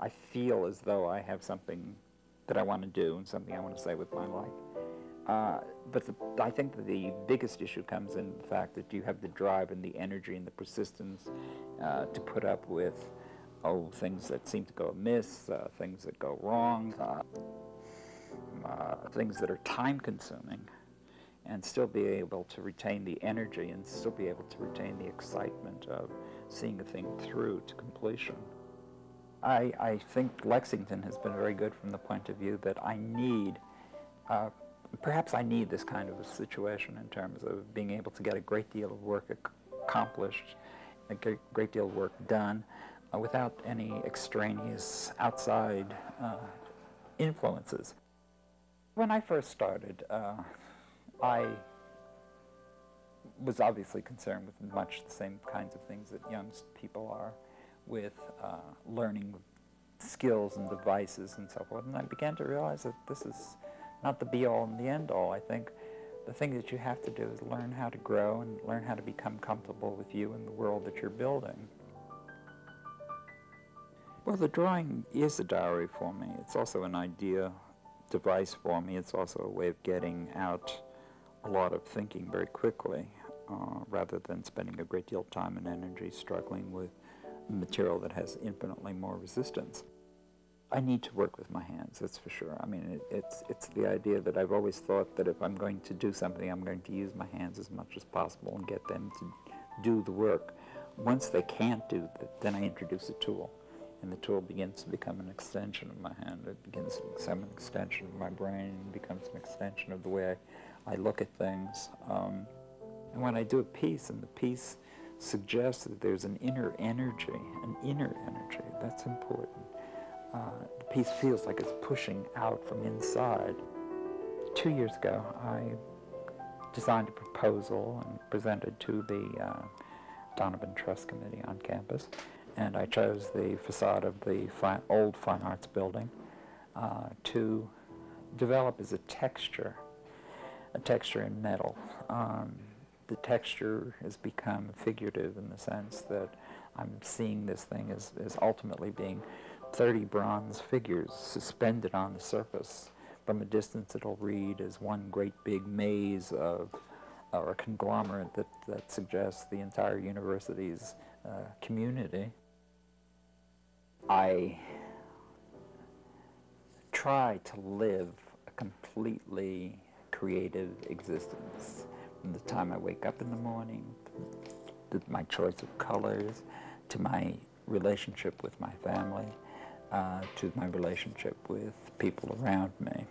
I feel as though I have something that I want to do and something I want to say with my life. But I think that the biggest issue comes in the fact that you have the drive and the energy and the persistence to put up with, things that seem to go amiss, things that go wrong, things that are time-consuming, and still be able to retain the energy and still be able to retain the excitement of seeing a thing through to completion. I think Lexington has been very good from the point of view that I need, perhaps I need this kind of a situation in terms of being able to get a great deal of work accomplished, a great deal of work done, without any extraneous outside influences. When I first started, I was obviously concerned with much the same kinds of things that young people are, with learning skills and devices and so forth. And I began to realize that this is not the be-all and the end-all. I think the thing that you have to do is learn how to grow and learn how to become comfortable with you and the world that you're building. Well, the drawing is a diary for me. It's also an idea device for me. It's also a way of getting out a lot of thinking very quickly, rather than spending a great deal of time and energy struggling with material that has infinitely more resistance. I need to work with my hands, that's for sure. I mean, it's the idea that I've always thought that if I'm going to do something, I'm going to use my hands as much as possible and get them to do the work. Once they can't do that, then I introduce a tool, and the tool begins to become an extension of my hand. It begins to become an extension of my brain, and becomes an extension of the way I look at things. And when I do a piece, and the piece suggests that there's an inner energy, that's important. The piece feels like it's pushing out from inside. 2 years ago, I designed a proposal and presented to the Donovan Trust Committee on campus, and I chose the facade of the old Fine Arts building to develop as a texture in metal. The texture has become figurative in the sense that I'm seeing this thing as ultimately being 30 bronze figures suspended on the surface. From a distance it'll read as one great big maze of, or a conglomerate that suggests the entire university's community. I try to live a completely creative existence. From the time I wake up in the morning, to my choice of colors, to my relationship with my family, to my relationship with people around me.